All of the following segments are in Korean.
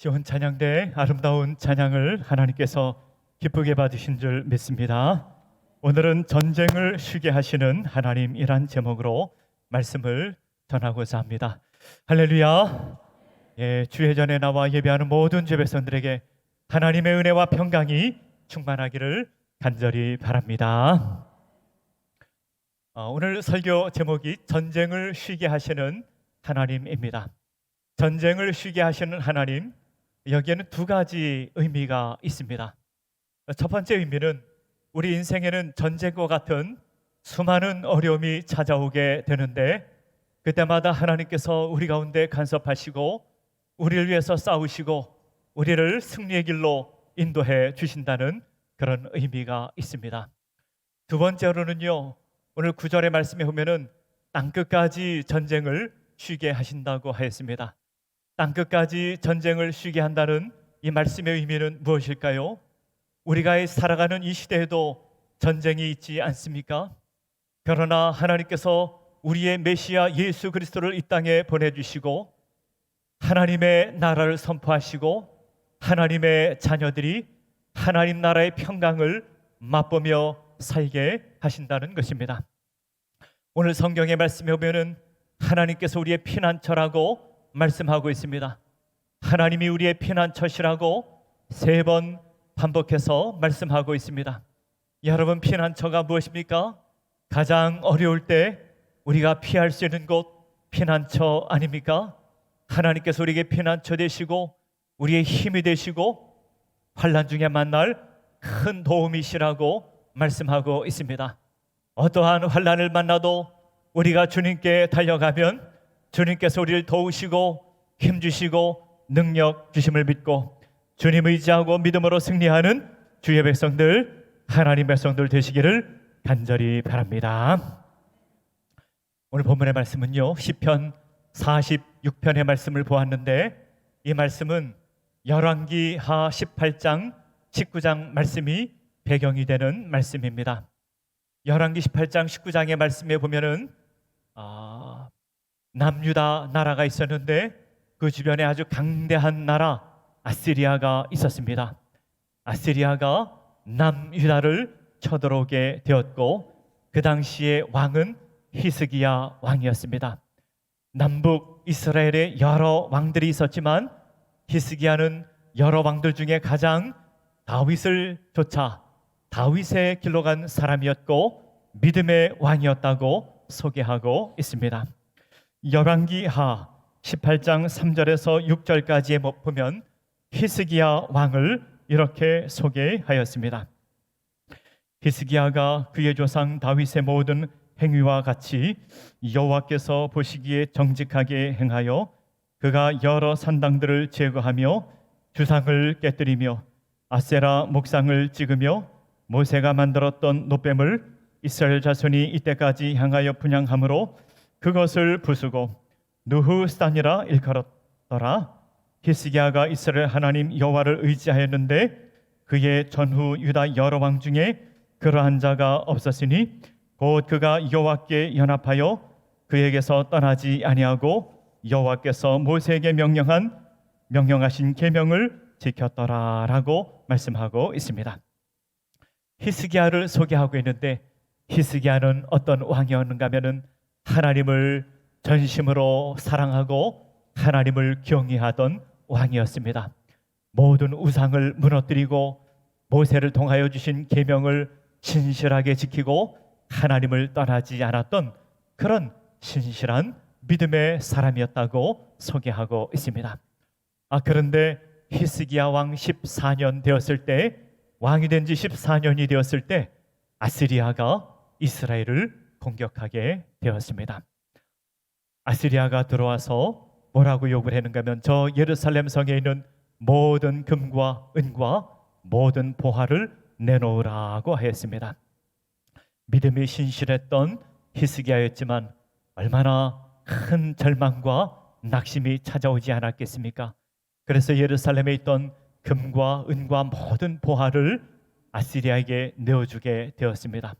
시온 찬양대 아름다운 찬양을 하나님께서 기쁘게 받으신 줄 믿습니다. 오늘은 전쟁을 쉬게 하시는 하나님이란 제목으로 말씀을 전하고자 합니다. 할렐루야. 주회 전에 나와 예배하는 모든 주 백성들에게 하나님의 은혜와 평강이 충만하기를 간절히 바랍니다. 오늘 설교 제목이 전쟁을 쉬게 하시는 하나님입니다. 전쟁을 쉬게 하시는 하나님, 여기에는 두 가지 의미가 있습니다. 첫 번째 의미는 우리 인생에는 전쟁과 같은 수많은 어려움이 찾아오게 되는데, 그때마다 하나님께서 우리 가운데 간섭하시고 우리를 위해서 싸우시고 우리를 승리의 길로 인도해 주신다는 그런 의미가 있습니다. 두 번째로는요, 오늘 9절의 말씀에 보면은 땅끝까지 전쟁을 쉬게 하신다고 하였습니다. 땅끝까지 전쟁을 쉬게 한다는 이 말씀의 의미는 무엇일까요? 우리가 살아가는 이 시대에도 전쟁이 있지 않습니까? 그러나 하나님께서 우리의 메시아 예수 그리스도를 이 땅에 보내주시고 하나님의 나라를 선포하시고 하나님의 자녀들이 하나님 나라의 평강을 맛보며 살게 하신다는 것입니다. 오늘 성경의 말씀에 보면은 하나님께서 우리의 피난처라고 말씀하고 있습니다. 하나님이 우리의 피난처시라고 3번 반복해서 말씀하고 있습니다. 여러분, 피난처가 무엇입니까? 가장 어려울 때 우리가 피할 수 있는 곳, 피난처 아닙니까? 하나님께서 우리에게 피난처 되시고 우리의 힘이 되시고 환난 중에 만날 큰 도움이시라고 말씀하고 있습니다. 어떠한 환난을 만나도 우리가 주님께 달려가면 주님께서 우리를 도우시고 힘주시고 능력 주심을 믿고 주님 의지하고 믿음으로 승리하는 주의 백성들, 하나님 백성들 되시기를 간절히 바랍니다. 오늘 본문의 말씀은요, 시편 46편의 말씀을 보았는데, 이 말씀은 열왕기하 18장 19장 말씀이 배경이 되는 말씀입니다. 열왕기 18장 19장의 말씀에 보면은 남유다 나라가 있었는데 그 주변에 아주 강대한 나라 아시리아가 있었습니다. 아시리아가 남유다를 쳐들어오게 되었고, 그 당시의 왕은 히스기야 왕이었습니다. 남북 이스라엘에 여러 왕들이 있었지만 히스기야는 여러 왕들 중에 가장 다윗을 쫓아 다윗의 길로 간 사람이었고 믿음의 왕이었다고 소개하고 있습니다. 열왕기하 18장 3절에서 6절까지에 보면 히스기야 왕을 이렇게 소개하였습니다. 히스기야가 그의 조상 다윗의 모든 행위와 같이 여호와께서 보시기에 정직하게 행하여 그가 여러 산당들을 제거하며 주상을 깨뜨리며 아세라 목상을 찍으며 모세가 만들었던 놋뱀을 이스라엘 자손이 이때까지 향하여 분향함으로 그것을 부수고 느후스단이라 일컬었더라. 히스기야가 이스라엘 하나님 여호와를 의지하였는데 그의 전후 유다 여러 왕 중에 그러한 자가 없었으니 곧 그가 여호와께 연합하여 그에게서 떠나지 아니하고 여호와께서 모세에게 명령하신 계명을 지켰더라라고 말씀하고 있습니다. 히스기야를 소개하고 있는데, 히스기야는 어떤 왕이었는가 하면은 하나님을 전심으로 사랑하고 하나님을 경외하던 왕이었습니다. 모든 우상을 무너뜨리고 모세를 통하여 주신 계명을 신실하게 지키고 하나님을 떠나지 않았던 그런 신실한 믿음의 사람이었다고 소개하고 있습니다. 그런데 히스기야 왕 14년 되었을 때, 왕이 된 지 14년이 되었을 때 아시리아가 이스라엘을 공격하게 되었습니다. 아시리아가 들어와서 뭐라고 요구를 했는가 하면 저 예루살렘 성에 있는 모든 금과 은과 모든 보화를 내놓으라고 하였습니다. 믿음이 신실했던 히스기야였지만 얼마나 큰 절망과 낙심이 찾아오지 않았겠습니까? 그래서 예루살렘에 있던 금과 은과 모든 보화를 아시리아에게 내어주게 되었습니다.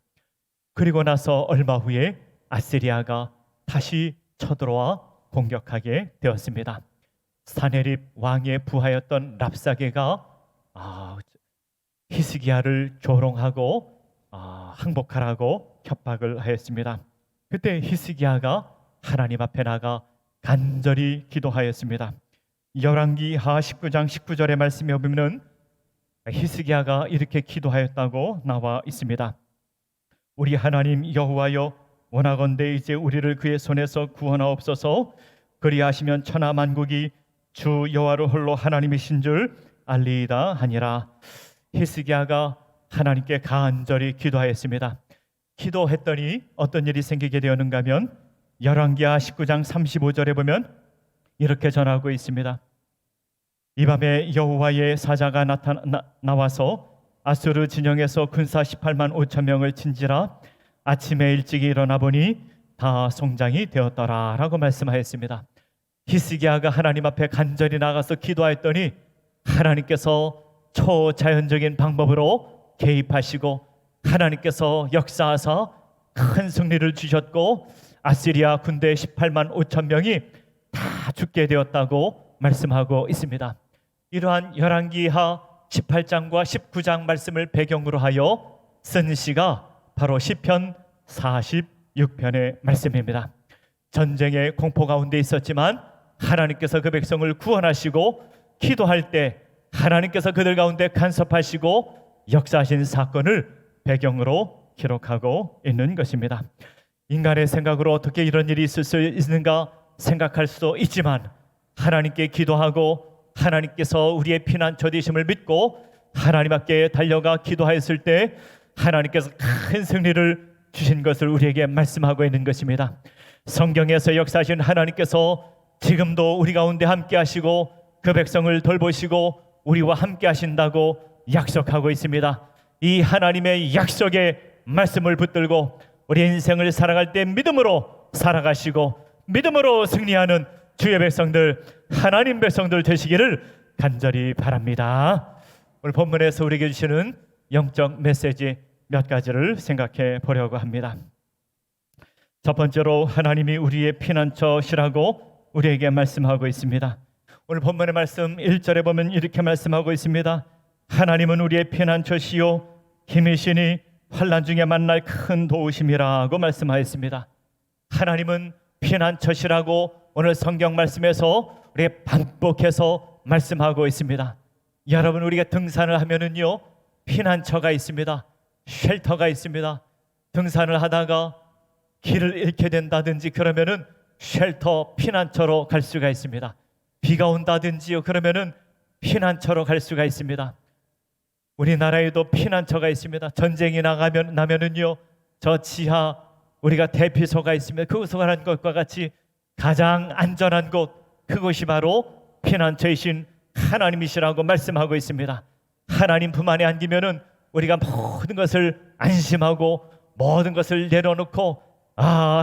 그리고 나서 얼마 후에 아시리아가 다시 쳐들어와 공격하게 되었습니다. 사네립 왕의 부하였던 랍사게가 히스기야를 조롱하고 항복하라고 협박을 하였습니다. 그때 히스기야가 하나님 앞에 나가 간절히 기도하였습니다. 열왕기하 19장 19절의 말씀에 보면은 히스기야가 이렇게 기도하였다고 나와 있습니다. 우리 하나님 여호와여, 원하건대 이제 우리를 그의 손에서 구원하옵소서. 그리하시면 천하 만국이 주 여호와로 홀로 하나님이신 줄 알리이다 하니라. 히스기야가 하나님께 간절히 기도하였습니다. 기도했더니 어떤 일이 생기게 되었는가 하면 열왕기하 19장 35절에 보면 이렇게 전하고 있습니다. 이 밤에 여호와의 사자가 나와서 아수르 진영에서 군사 18만 5천 명을 친지라. 아침에 일찍 일어나 보니 다 송장이 되었더라 라고 말씀하였습니다. 히스기야가 하나님 앞에 간절히 나가서 기도하였더니 하나님께서 초자연적인 방법으로 개입하시고 하나님께서 역사하사 큰 승리를 주셨고 아시리아 군대 18만 5천 명이 다 죽게 되었다고 말씀하고 있습니다. 이러한 열왕기하 18장과 19장 말씀을 배경으로 하여 쓴 시가 바로 시편 46편의 말씀입니다. 전쟁의 공포 가운데 있었지만 하나님께서 그 백성을 구원하시고 기도할 때 하나님께서 그들 가운데 간섭하시고 역사하신 사건을 배경으로 기록하고 있는 것입니다. 인간의 생각으로 어떻게 이런 일이 있을 수 있는가 생각할 수도 있지만 하나님께 기도하고 하나님께서 우리의 피난처 되심을 믿고 하나님 앞에 달려가 기도하였을 때 하나님께서 큰 승리를 주신 것을 우리에게 말씀하고 있는 것입니다. 성경에서 역사하신 하나님께서 지금도 우리 가운데 함께 하시고 그 백성을 돌보시고 우리와 함께 하신다고 약속하고 있습니다. 이 하나님의 약속의 말씀을 붙들고 우리 인생을 살아갈 때 믿음으로 살아가시고 믿음으로 승리하는 주의 백성들, 하나님 백성들 되시기를 간절히 바랍니다. 오늘 본문에서 우리에게 주시는 영적 메시지 몇 가지를 생각해 보려고 합니다. 첫 번째로 하나님이 우리의 피난처시라고 우리에게 말씀하고 있습니다. 오늘 본문의 말씀 1절에 보면 이렇게 말씀하고 있습니다. 하나님은 우리의 피난처시요 힘이시니 환난 중에 만날 큰 도우심이라고 말씀하였습니다. 하나님은 피난처시라고 오늘 성경 말씀에서 우리에게 반복해서 말씀하고 있습니다. 여러분, 우리가 등산을 하면은요 피난처가 있습니다. 쉘터가 있습니다. 등산을 하다가 길을 잃게 된다든지 그러면은 쉘터 피난처로 갈 수가 있습니다. 비가 온다든지요 그러면은 피난처로 갈 수가 있습니다. 우리나라에도 피난처가 있습니다. 전쟁이 나면은요 저 지하 우리가 대피소가 있습니다. 그곳으로 가는 것과 같이 가장 안전한 곳, 그것이 바로 피난처이신 하나님이시라고 말씀하고 있습니다. 하나님 품 안에 안기면은 우리가 모든 것을 안심하고 모든 것을 내려놓고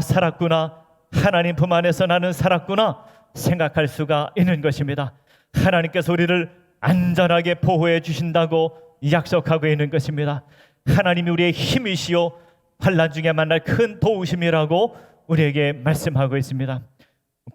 살았구나, 하나님 품 안에서 나는 살았구나 생각할 수가 있는 것입니다. 하나님께서 우리를 안전하게 보호해 주신다고 약속하고 있는 것입니다. 하나님이 우리의 힘이시요 환난 중에 만날 큰 도우심이라고 우리에게 말씀하고 있습니다.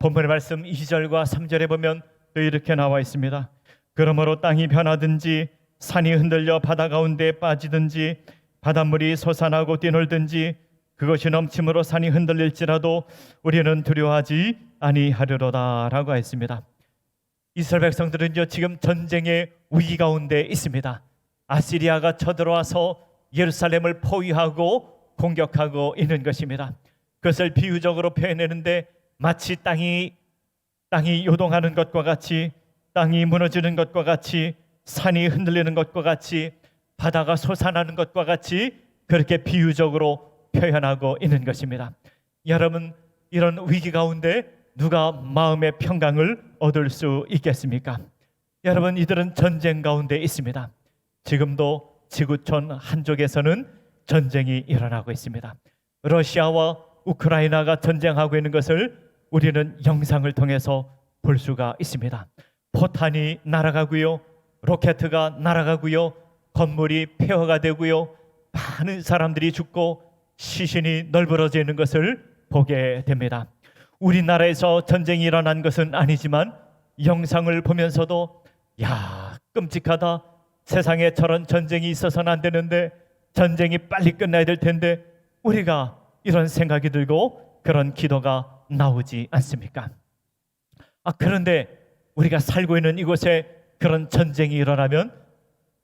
본문의 말씀 2절과 3절에 보면 또 이렇게 나와 있습니다. 그러므로 땅이 변하든지 산이 흔들려 바다 가운데 빠지든지 바닷물이 솟아나고 뛰놀든지 그것이 넘침으로 산이 흔들릴지라도 우리는 두려워하지 아니하리로다 라고 했습니다. 이스라엘 백성들은요 지금 전쟁의 위기 가운데 있습니다. 아시리아가 쳐들어와서 예루살렘을 포위하고 공격하고 있는 것입니다. 그것을 비유적으로 표현했는데 마치 땅이 요동하는 것과 같이, 땅이 무너지는 것과 같이, 산이 흔들리는 것과 같이, 바다가 솟아나는 것과 같이 그렇게 비유적으로 표현하고 있는 것입니다. 여러분, 이런 위기 가운데 누가 마음의 평강을 얻을 수 있겠습니까? 여러분, 이들은 전쟁 가운데 있습니다. 지금도 지구촌 한쪽에서는 전쟁이 일어나고 있습니다. 러시아와 우크라이나가 전쟁하고 있는 것을 우리는 영상을 통해서 볼 수가 있습니다. 포탄이 날아가고요, 로켓가 날아가고요, 건물이 폐허가 되고요, 많은 사람들이 죽고 시신이 널브러져 있는 것을 보게 됩니다. 우리나라에서 전쟁이 일어난 것은 아니지만 영상을 보면서도 야, 끔찍하다. 세상에 저런 전쟁이 있어서는 안 되는데, 전쟁이 빨리 끝나야 될 텐데, 우리가 이런 생각이 들고 그런 기도가 나오지 않습니까? 그런데 우리가 살고 있는 이곳에 그런 전쟁이 일어나면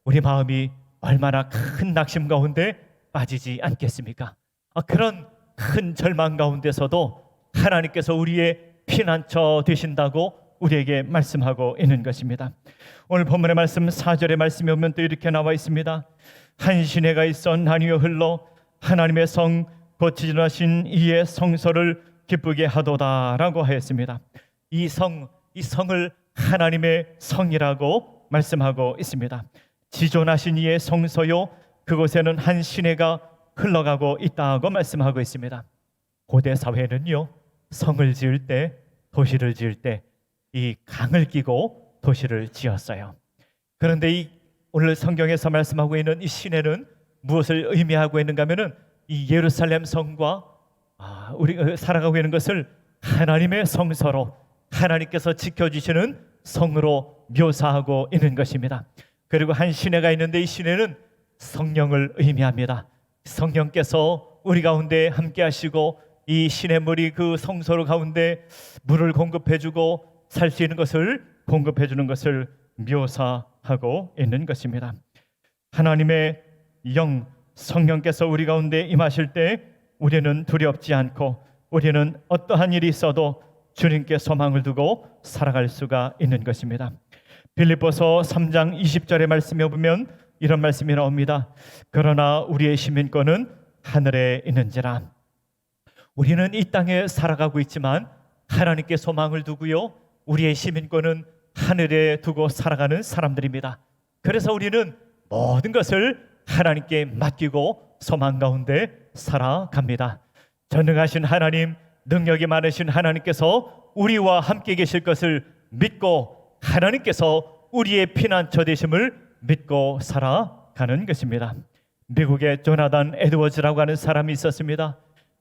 우리 마음이 얼마나 큰 낙심 가운데 빠지지 않겠습니까? 그런 큰 절망 가운데서도 하나님께서 우리의 피난처 되신다고 우리에게 말씀하고 있는 것입니다. 오늘 본문의 말씀 4절의 말씀에 보면 또 이렇게 나와 있습니다. 한 시내가 있어 나뉘어 흘러 하나님의 성 곧 지존하신 이의 성소를 기쁘게 하도다라고 하였습니다. 이 성을 하나님의 성이라고 말씀하고 있습니다. 지존하신 이의 성소요, 그곳에는 한 시내가 흘러가고 있다고 말씀하고 있습니다. 고대 사회는요, 성을 지을 때, 도시를 지을 때 이 강을 끼고 도시를 지었어요. 그런데 오늘 성경에서 말씀하고 있는 이 시내는 무엇을 의미하고 있는가 하면은 이 예루살렘 성과 우리가 살아가고 있는 것을 하나님의 성소로, 하나님께서 지켜주시는 성으로 묘사하고 있는 것입니다. 그리고 한 시내가 있는데 이 시내는 성령을 의미합니다. 성령께서 우리 가운데 함께 하시고 이 시냇물이 그 성소 가운데 물을 공급해주고 살 수 있는 것을 공급해주는 것을 묘사하고 있는 것입니다. 하나님의 영, 성령께서 우리 가운데 임하실 때 우리는 두렵지 않고, 우리는 어떠한 일이 있어도 주님께 소망을 두고 살아갈 수가 있는 것입니다. 빌립보서 3장 20절의 말씀에 보면 이런 말씀이 나옵니다. 그러나 우리의 시민권은 하늘에 있는지라. 우리는 이 땅에 살아가고 있지만 하나님께 소망을 두고요, 우리의 시민권은 하늘에 두고 살아가는 사람들입니다. 그래서 우리는 모든 것을 하나님께 맡기고 소망 가운데 살아갑니다. 전능하신 하나님, 능력이 많으신 하나님께서 우리와 함께 계실 것을 믿고 하나님께서 우리의 피난처 되심을 믿고 살아가는 것입니다. 미국의 조나단 에드워즈라고 하는 사람이 있었습니다.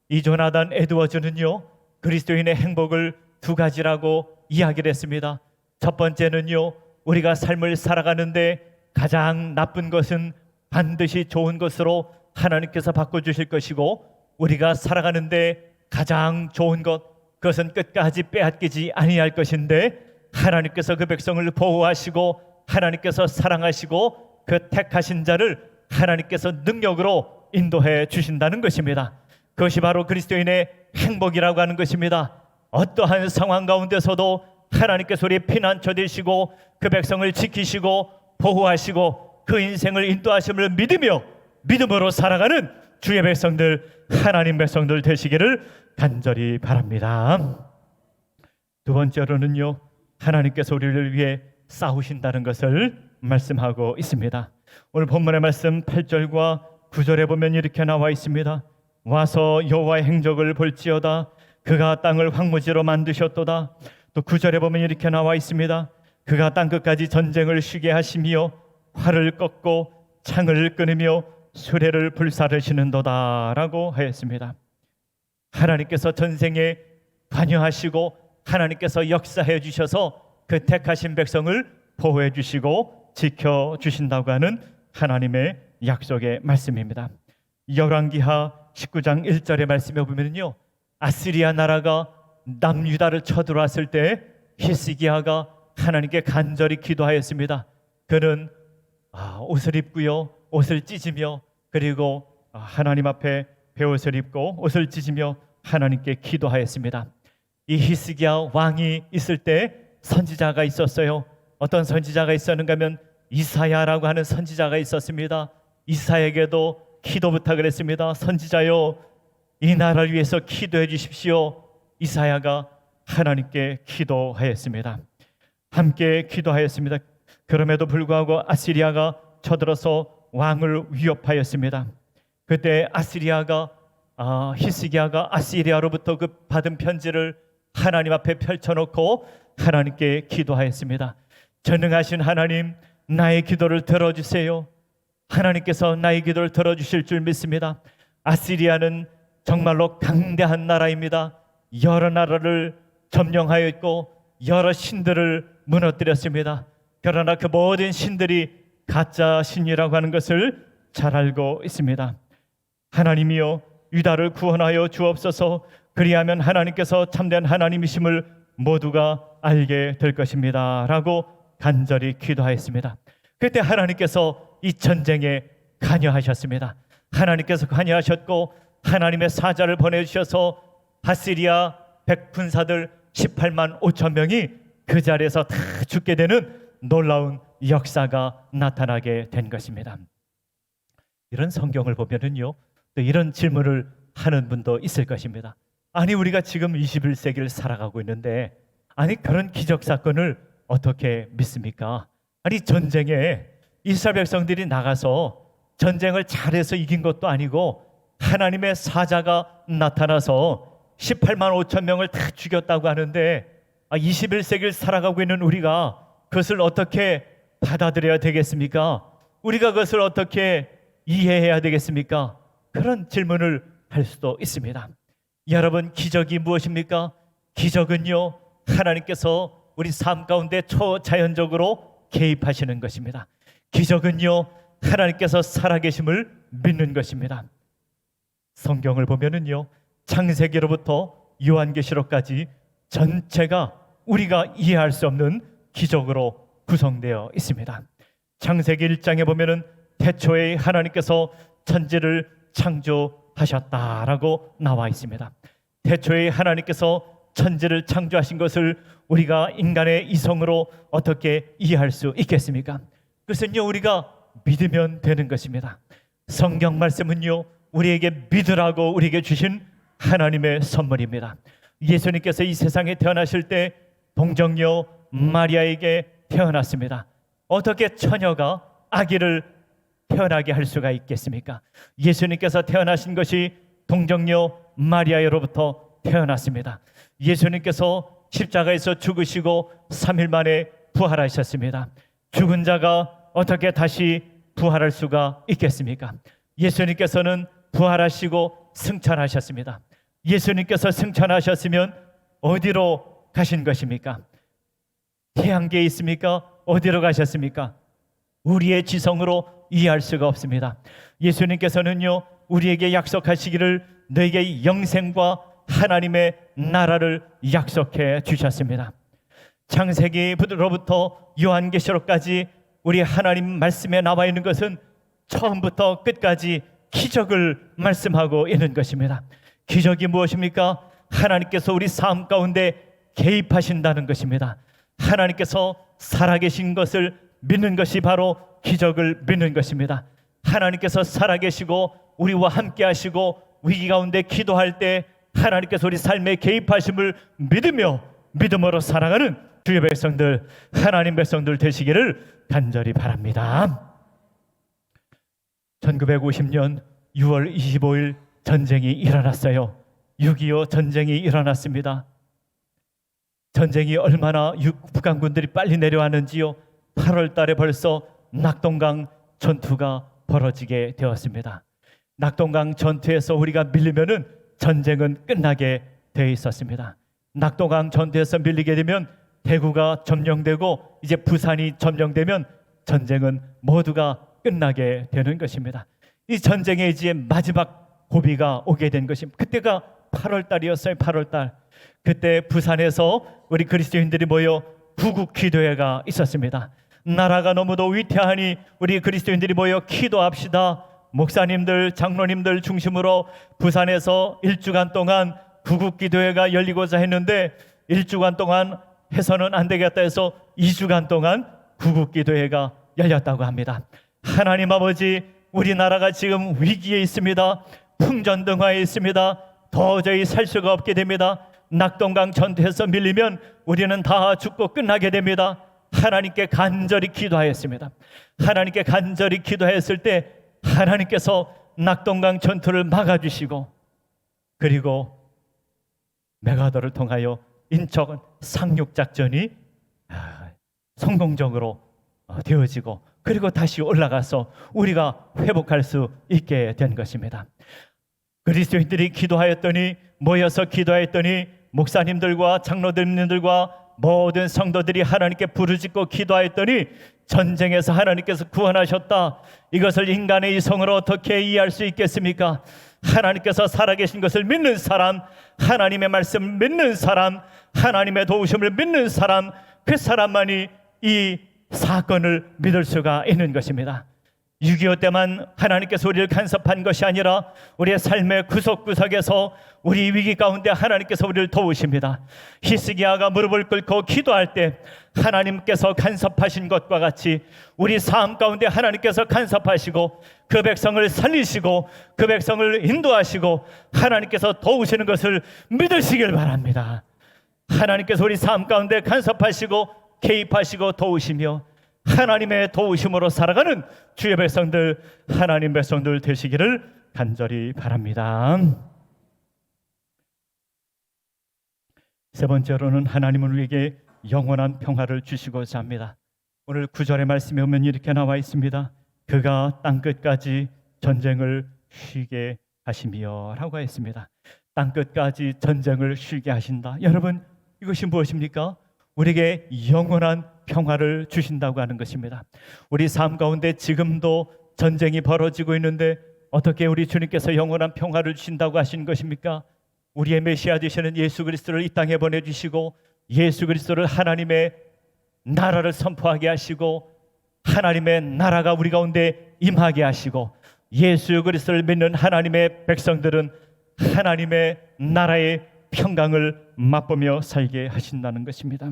이 조나단 에드워즈는요, 그리스도인의 행복을 두 가지라고 이야기를 했습니다. 첫 번째는요, 우리가 삶을 살아가는데 가장 나쁜 것은 반드시 좋은 것으로 하나님께서 바꿔주실 것이고, 우리가 살아가는데 가장 좋은 것, 그것은 끝까지 빼앗기지 아니할 것인데 하나님께서 그 백성을 보호하시고 하나님께서 사랑하시고 그 택하신 자를 하나님께서 능력으로 인도해 주신다는 것입니다. 그것이 바로 그리스도인의 행복이라고 하는 것입니다. 어떠한 상황 가운데서도 하나님께서 우리의 피난처 되시고 그 백성을 지키시고 보호하시고 그 인생을 인도하심을 믿으며 믿음으로 살아가는 주의 백성들, 하나님 백성들 되시기를 간절히 바랍니다. 두 번째로는요, 하나님께서 우리를 위해 싸우신다는 것을 말씀하고 있습니다. 오늘 본문의 말씀 8절과 9절에 보면 이렇게 나와 있습니다. 와서 여호와의 행적을 볼지어다. 그가 땅을 황무지로 만드셨도다. 또 9절에 보면 이렇게 나와 있습니다. 그가 땅끝까지 전쟁을 쉬게 하시며 활을 꺾고 창을 끊으며 수레를 불사르시는도다 라고 하였습니다. 하나님께서 전쟁에 관여하시고 하나님께서 역사해 주셔서 그 택하신 백성을 보호해 주시고 지켜 주신다고 하는 하나님의 약속의 말씀입니다. 열왕기하 19장 1절의 말씀에 보면요, 아시리아 나라가 남유다를 쳐들어왔을 때 히스기야가 하나님께 간절히 기도하였습니다. 그는 옷을 입고요, 옷을 찢으며, 그리고 하나님 앞에 베옷을 입고 옷을 찢으며 하나님께 기도하였습니다. 이 히스기야 왕이 있을 때 선지자가 있었어요. 어떤 선지자가 있었는가 하면 이사야라고 하는 선지자가 있었습니다. 이사야에게도 기도 부탁을 했습니다. 선지자요, 이 나라를 위해서 기도해 주십시오. 이사야가 하나님께 기도하였습니다. 함께 기도하였습니다. 그럼에도 불구하고 아시리아가 쳐들어서 왕을 위협하였습니다. 그때 아시리아가 히스기야가 아시리아로부터 그 받은 편지를 하나님 앞에 펼쳐놓고 하나님께 기도하였습니다. 전능하신 하나님, 나의 기도를 들어주세요. 하나님께서 나의 기도를 들어주실 줄 믿습니다. 아시리아는 정말로 강대한 나라입니다. 여러 나라를 점령하여 있고 여러 신들을 무너뜨렸습니다. 그러나 그 모든 신들이 가짜 신이라고 하는 것을 잘 알고 있습니다. 하나님이여 유다를 구원하여 주옵소서. 그리하면 하나님께서 참된 하나님이심을 모두가 알게 될 것입니다 라고 간절히 기도하였습니다. 그때 하나님께서 이 전쟁에 관여하셨습니다. 하나님께서 관여하셨고 하나님의 사자를 보내주셔서 아시리아 백군사들 18만 5천 명이 그 자리에서 다 죽게 되는 놀라운 역사가 나타나게 된 것입니다. 이런 성경을 보면은요, 또 이런 질문을 하는 분도 있을 것입니다. 아니 우리가 지금 21세기를 살아가고 있는데 아니 그런 기적 사건을 어떻게 믿습니까? 아니 전쟁에 이스라엘 백성들이 나가서 전쟁을 잘해서 이긴 것도 아니고 하나님의 사자가 나타나서 18만 5천 명을 다 죽였다고 하는데 21세기를 살아가고 있는 우리가 그것을 어떻게 받아들여야 되겠습니까? 우리가 그것을 어떻게 이해해야 되겠습니까? 그런 질문을 할 수도 있습니다. 여러분, 기적이 무엇입니까? 기적은요, 하나님께서 우리 삶 가운데 초자연적으로 개입하시는 것입니다. 기적은요, 하나님께서 살아계심을 믿는 것입니다. 성경을 보면은요, 창세기로부터 요한계시록까지 전체가 우리가 이해할 수 없는 기적으로 구성되어 있습니다. 창세기 1장에 보면은 태초에 하나님께서 천지를 창조하셨다라고 나와 있습니다. 태초에 하나님께서 천지를 창조하신 것을 우리가 인간의 이성으로 어떻게 이해할 수 있겠습니까? 그것은요, 우리가 믿으면 되는 것입니다. 성경 말씀은요, 우리에게 믿으라고 우리에게 주신 하나님의 선물입니다. 예수님께서 이 세상에 태어나실 때 동정녀 마리아에게 태어났습니다. 어떻게 처녀가 아기를 태어나게 할 수가 있겠습니까? 예수님께서 태어나신 것이 동정녀 마리아로부터 태어났습니다. 예수님께서 십자가에서 죽으시고 3일 만에 부활하셨습니다. 죽은 자가 어떻게 다시 부활할 수가 있겠습니까? 예수님께서는 부활하시고 승천하셨습니다. 예수님께서 승천하셨으면 어디로 가신 것입니까? 태양계에 있습니까? 어디로 가셨습니까? 우리의 지성으로 이해할 수가 없습니다. 예수님께서는요, 우리에게 약속하시기를 너에게 영생과 하나님의 나라를 약속해 주셨습니다. 창세기로부터 요한계시록까지 우리 하나님 말씀에 나와 있는 것은 처음부터 끝까지 기적을 말씀하고 있는 것입니다. 기적이 무엇입니까? 하나님께서 우리 삶 가운데 개입하신다는 것입니다. 하나님께서 살아계신 것을 믿는 것이 바로 기적을 믿는 것입니다. 하나님께서 살아계시고 우리와 함께 하시고 위기 가운데 기도할 때 하나님께서 우리 삶에 개입하심을 믿으며 믿음으로 살아가는 주의 백성들, 하나님 백성들 되시기를 간절히 바랍니다. 1950년 6월 25일 전쟁이 일어났어요. 6.25 전쟁이 일어났습니다. 전쟁이 얼마나 북한군들이 빨리 내려왔는지요. 8월 달에 벌써 낙동강 전투가 벌어지게 되었습니다. 낙동강 전투에서 우리가 밀리면은 전쟁은 끝나게 되어 있었습니다. 낙동강 전투에서 밀리게 되면 대구가 점령되고 이제 부산이 점령되면 전쟁은 모두가 끝나게 되는 것입니다. 이 전쟁의 이제 마지막 고비가 오게 된 것입니다. 그때가 8월 달이었어요. 8월 달. 그때 부산에서 우리 그리스도인들이 모여 구국 기도회가 있었습니다. 나라가 너무도 위태하니 우리 그리스도인들이 모여 기도합시다. 목사님들, 장로님들 중심으로 부산에서 1주간 동안 구국 기도회가 열리고자 했는데 1주간 동안 해서는 안 되겠다 해서 2주간 동안 구국 기도회가 열렸다고 합니다. 하나님 아버지, 우리나라가 지금 위기에 있습니다. 풍전등화에 있습니다. 도저히 살 수가 없게 됩니다. 낙동강 전투에서 밀리면 우리는 다 죽고 끝나게 됩니다. 하나님께 간절히 기도하였습니다. 하나님께 간절히 기도했을 때 하나님께서 낙동강 전투를 막아주시고 그리고 메가더를 통하여 인척 상륙작전이 성공적으로 되어지고 그리고 다시 올라가서 우리가 회복할 수 있게 된 것입니다. 그리스도인들이 기도하였더니 모여서 기도하였더니 목사님들과 장로님들과 모든 성도들이 하나님께 부르짖고 기도하였더니 전쟁에서 하나님께서 구원하셨다. 이것을 인간의 이성으로 어떻게 이해할 수 있겠습니까? 하나님께서 살아계신 것을 믿는 사람, 하나님의 말씀을 믿는 사람, 하나님의 도우심을 믿는 사람, 그 사람만이 이 사건을 믿을 수가 있는 것입니다. 6.25 때만 하나님께서 우리를 간섭한 것이 아니라 우리의 삶의 구석구석에서 우리 위기 가운데 하나님께서 우리를 도우십니다. 히스기야가 무릎을 꿇고 기도할 때 하나님께서 간섭하신 것과 같이 우리 삶 가운데 하나님께서 간섭하시고 그 백성을 살리시고 그 백성을 인도하시고 하나님께서 도우시는 것을 믿으시길 바랍니다. 하나님께서 우리 삶 가운데 간섭하시고 개입하시고 도우시며 하나님의 도우심으로 살아가는 주의 백성들, 하나님 백성들 되시기를 간절히 바랍니다. 세 번째로는 하나님은 우리에게 영원한 평화를 주시고자 합니다. 오늘 9절의 말씀에 보면 이렇게 나와 있습니다. 그가 땅끝까지 전쟁을 쉬게 하시며 라고 했습니다. 땅끝까지 전쟁을 쉬게 하신다. 여러분, 이것이 무엇입니까? 우리에게 영원한 평화를 주신다고 하는 것입니다. 우리 삶 가운데 지금도 전쟁이 벌어지고 있는데 어떻게 우리 주님께서 영원한 평화를 주신다고 하신 것입니까? 우리의 메시아 되시는 예수 그리스도를 이 땅에 보내주시고 예수 그리스도를 하나님의 나라를 선포하게 하시고 하나님의 나라가 우리 가운데 임하게 하시고 예수 그리스도를 믿는 하나님의 백성들은 하나님의 나라의 평강을 맛보며 살게 하신다는 것입니다.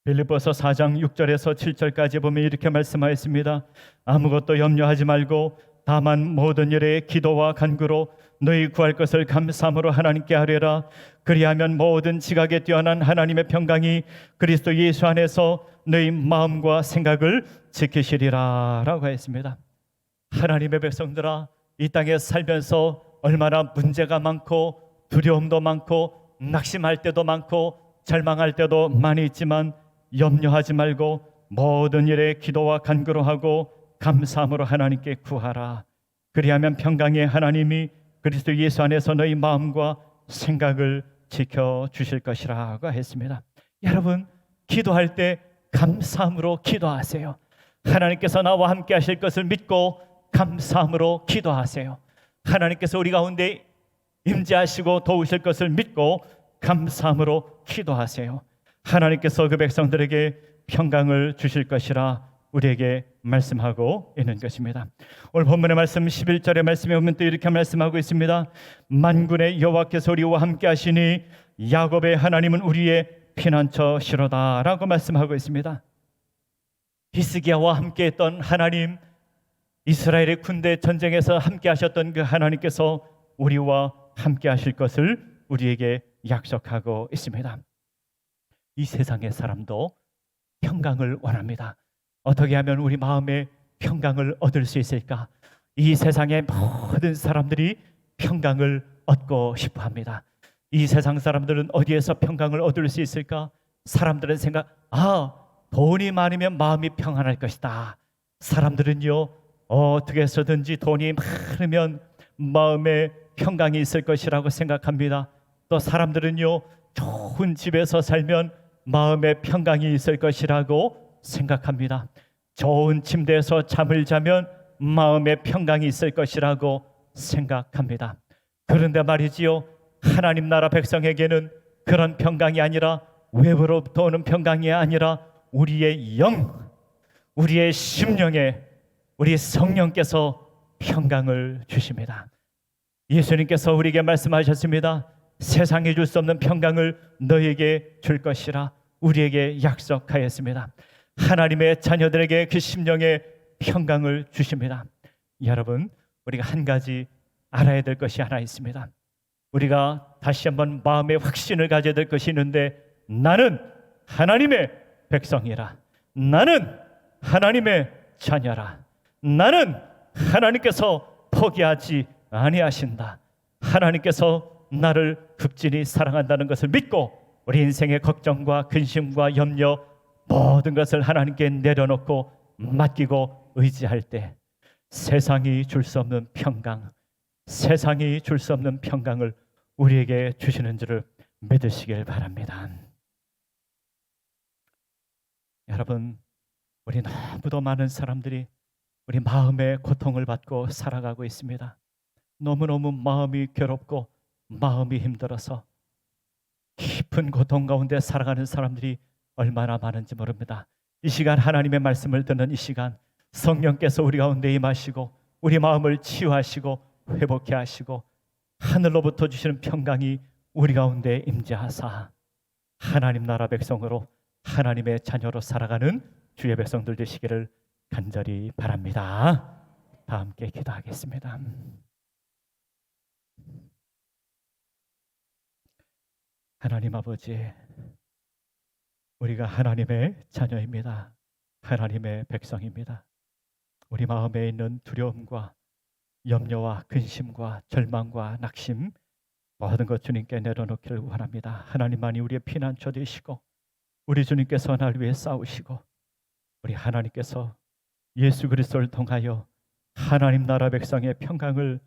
빌립보서 4장 6절에서 7절까지 보면 이렇게 말씀하였습니다. 아무것도 염려하지 말고 다만 모든 일에 기도와 간구로 너희 구할 것을 감사함으로 하나님께 아뢰라. 그리하면 모든 지각에 뛰어난 하나님의 평강이 그리스도 예수 안에서 너희 마음과 생각을 지키시리라 라고 했습니다. 하나님의 백성들아, 이 땅에 살면서 얼마나 문제가 많고 두려움도 많고 낙심할 때도 많고 절망할 때도 많이 있지만 염려하지 말고 모든 일에 기도와 간구로 하고 감사함으로 하나님께 구하라. 그리하면 평강의 하나님이 그리스도 예수 안에서 너희 마음과 생각을 지켜주실 것이라고 했습니다. 여러분, 기도할 때 감사함으로 기도하세요. 하나님께서 나와 함께 하실 것을 믿고 감사함으로 기도하세요. 하나님께서 우리 가운데 임재하시고 도우실 것을 믿고 감사함으로 기도하세요. 하나님께서 그 백성들에게 평강을 주실 것이라 우리에게 말씀하고 있는 것입니다. 오늘 본문의 말씀 11절의 말씀에 보면 또 이렇게 말씀하고 있습니다. 만군의 여호와께서 우리와 함께 하시니 야곱의 하나님은 우리의 피난처시로다 라고 말씀하고 있습니다. 히스기야와 함께 했던 하나님, 이스라엘의 군대 전쟁에서 함께 하셨던 그 하나님께서 우리와 함께 하실 것을 우리에게 약속하고 있습니다. 이 세상의 사람도 평강을 원합니다. 어떻게 하면 우리 마음에 평강을 얻을 수 있을까? 이 세상의 모든 사람들이 평강을 얻고 싶어 합니다. 이 세상 사람들은 어디에서 평강을 얻을 수 있을까? 사람들은 돈이 많으면 마음이 평안할 것이다. 사람들은요, 어떻게 해서든지 돈이 많으면 마음에 평강이 있을 것이라고 생각합니다. 또 사람들은요, 좋은 집에서 살면 마음에 평강이 있을 것이라고 생각합니다. 좋은 침대에서 잠을 자면 마음에 평강이 있을 것이라고 생각합니다. 그런데 말이지요, 하나님 나라 백성에게는 그런 평강이 아니라, 외부로부터 오는 평강이 아니라 우리의 영, 우리의 심령에 우리 성령께서 평강을 주십니다. 예수님께서 우리에게 말씀하셨습니다. 세상에 줄 수 없는 평강을 너에게 줄 것이라 우리에게 약속하였습니다. 하나님의 자녀들에게 그 심령의 평강을 주십니다. 여러분, 우리가 한 가지 알아야 될 것이 하나 있습니다. 우리가 다시 한번 마음의 확신을 가져야 될 것이 있는데, 나는 하나님의 백성이라, 나는 하나님의 자녀라, 나는 하나님께서 포기하지 아니하신다, 하나님께서 나를 극진히 사랑한다는 것을 믿고 우리 인생의 걱정과 근심과 염려 모든 것을 하나님께 내려놓고 맡기고 의지할 때 세상이 줄 수 없는 평강, 세상이 줄 수 없는 평강을 우리에게 주시는 줄을 믿으시길 바랍니다. 여러분, 우리 너무도 많은 사람들이 우리 마음의 고통을 받고 살아가고 있습니다. 너무너무 마음이 괴롭고 마음이 힘들어서 깊은 고통 가운데 살아가는 사람들이 얼마나 많은지 모릅니다. 이 시간 하나님의 말씀을 듣는 이 시간, 성령께서 우리 가운데 임하시고 우리 마음을 치유하시고 회복케 하시고 하늘로부터 주시는 평강이 우리 가운데 임재하사 하나님 나라 백성으로 하나님의 자녀로 살아가는 주의 백성들 되시기를 간절히 바랍니다. 다 함께 기도하겠습니다. 하나님 아버지, 우리가 하나님의 자녀입니다. 하나님의 백성입니다. 우리 마음에 있는 두려움과 염려와 근심과 절망과 낙심 모든 것 주님께 내려놓기를 원합니다. 하나님만이 우리의 피난처 되시고 우리 주님께서 날 위해 싸우시고 우리 하나님께서 예수 그리스도를 통하여 하나님 나라 백성의 평강을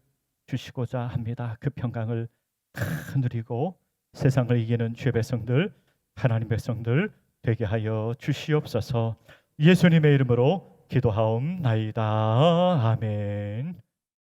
주시고자 합니다. 그 평강을 다 누리고 세상을 이기는 주의 백성들, 하나님 백성들 되게 하여 주시옵소서. 예수님의 이름으로 기도하옵나이다. 아멘.